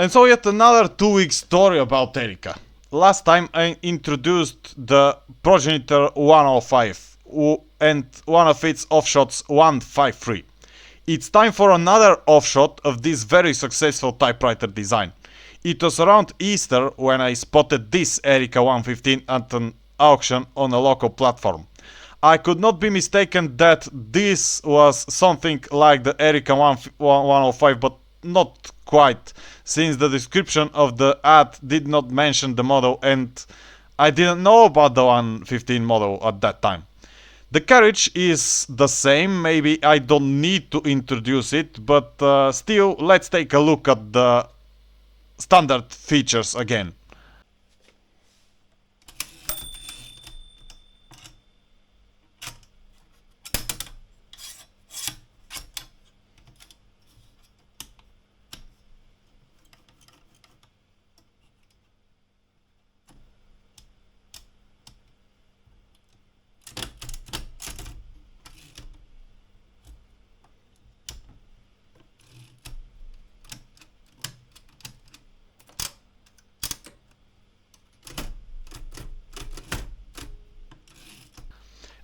And so yet another 2-week story about Erika. Last time I introduced the progenitor 105 and one of its offshots 153. It's time for another offshot of this very successful typewriter design. It was around Easter when I spotted this Erika 115 at an auction on a local platform. I could not be mistaken that this was something like the Erika 105, but not quite, since the description of the ad did not mention the model and I didn't know about the 115 model at that time. The carriage is the same, maybe I don't need to introduce it, but still, let's take a look at the standard features again.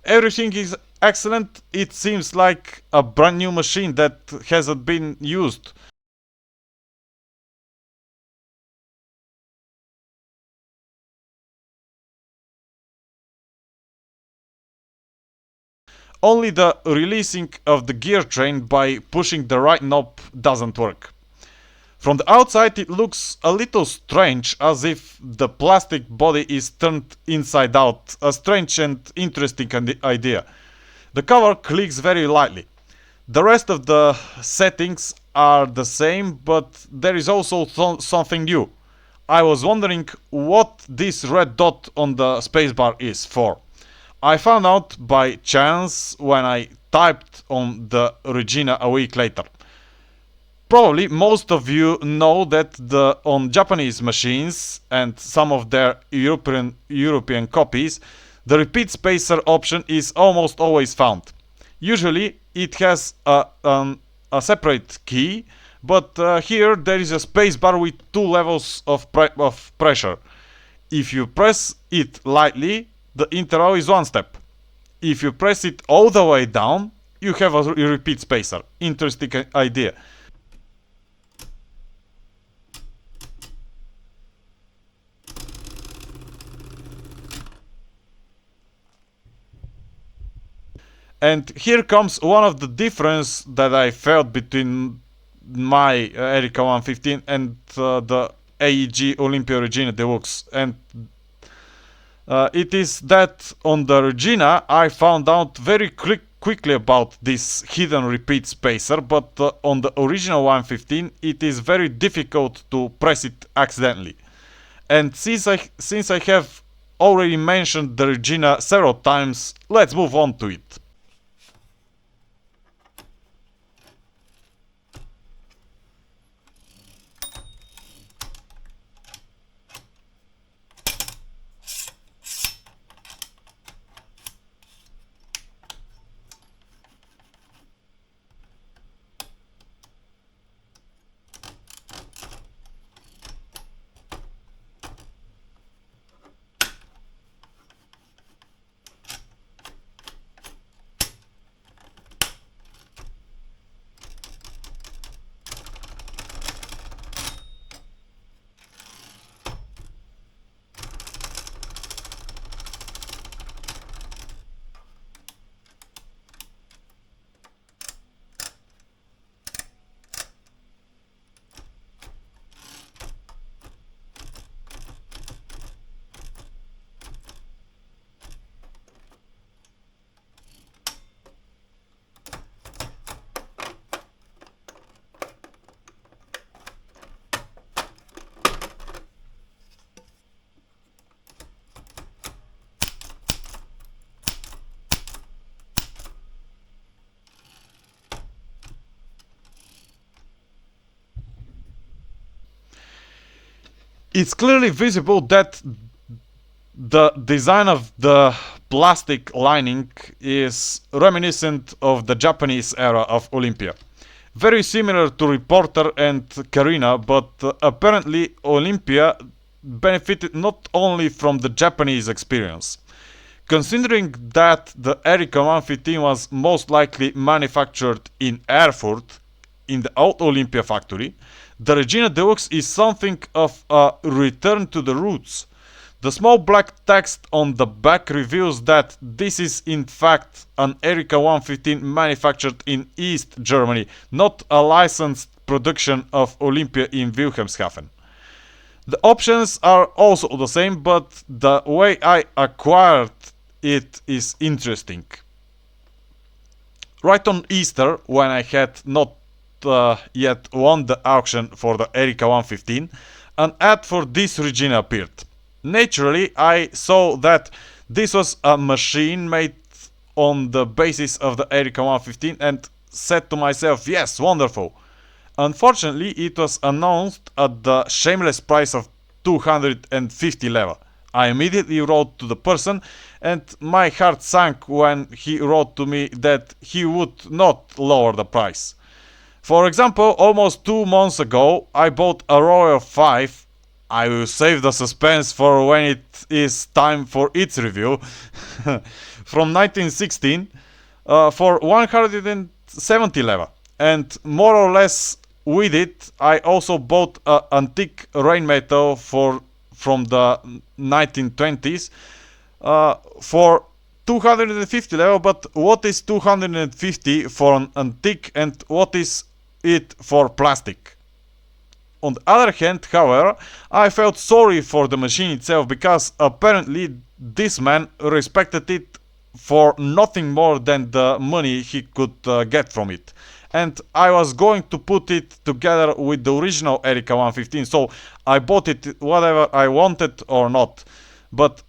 Everything is excellent. It seems like a brand new machine that hasn't been used. Only the releasing of the gear train by pushing the right knob doesn't work. From the outside it looks a little strange, as if the plastic body is turned inside out. A strange and interesting idea. The cover clicks very lightly. The rest of the settings are the same, but there is also something new. I was wondering what this red dot on the spacebar is for. I found out by chance when I typed on the Regina a week later. Probably most of you know that on Japanese machines and some of their European copies, the repeat spacer option is almost always found. Usually it has a separate key, but here there is a spacebar with two levels of pressure. If you press it lightly, the interval is one step. If you press it all the way down, you have a repeat spacer. Interesting idea. And here comes one of the difference that I felt between my Erika 115 and the AEG Olympia Regina Deluxe. And it is that on the Regina I found out very quickly about this hidden repeat spacer, but on the original 115 it is very difficult to press it accidentally. And since I have already mentioned the Regina several times, let's move on to it. It's clearly visible that the design of the plastic lining is reminiscent of the Japanese era of Olympia. Very similar to Reporter and Carina, but apparently Olympia benefited not only from the Japanese experience. Considering that the Erika 115 was most likely manufactured in Erfurt, in the old Olympia factory, the Regina Deluxe is something of a return to the roots. The small black text on the back reveals that this is in fact an Erika 115 manufactured in East Germany, not a licensed production of Olympia in Wilhelmshaven. The options are also the same, but the way I acquired it is interesting. Right on Easter, when I had not yet won the auction for the Erika 115, an ad for this Regina appeared. Naturally, I saw that this was a machine made on the basis of the Erika 115 and said to myself, yes, wonderful. Unfortunately, it was announced at the shameless price of 250 leva. I immediately wrote to the person and my heart sank when he wrote to me that he would not lower the price. For example, almost 2 months ago, I bought a Royal 5. I will save the suspense for when it is time for its review. From 1916 for 170 leva. And more or less with it, I also bought an antique rainmetal from the 1920s for 250 leva. But what is 250 for an antique and what is it for plastic? On the other hand, however, I felt sorry for the machine itself because apparently this man respected it for nothing more than the money he could get from it. And I was going to put it together with the original Erika 115, so I bought it whatever I wanted or not. But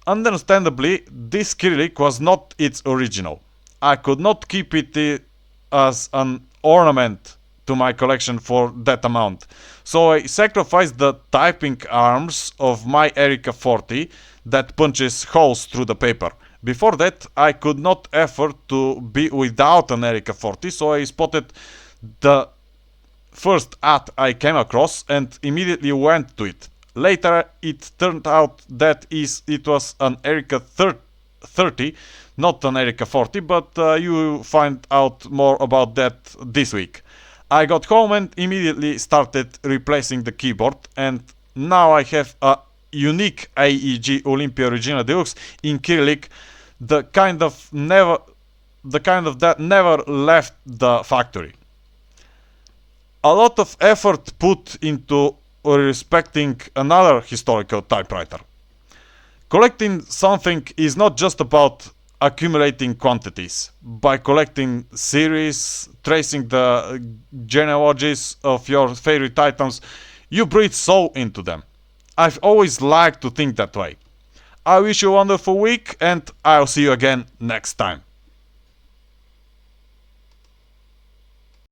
understandably, this Cyrillic was not its original. I could not keep it as an ornament to my collection for that amount. So I sacrificed the typing arms of my Erika 40 that punches holes through the paper. Before that, I could not afford to be without an Erika 40, so I spotted the first ad I came across and immediately went to it. Later, it turned out that it was an Erika 30, not an Erika 40, but you will find out more about that this week. I got home and immediately started replacing the keyboard, and now I have a unique AEG Olympia Regina Deluxe in Cyrillic, the kind of that never left the factory. A lot of effort put into respecting another historical typewriter. Collecting something is not just about accumulating quantities. By collecting series, tracing the genealogies of your favorite items, you breathe soul into them. I've always liked to think that way. I wish you a wonderful week and I'll see you again next time.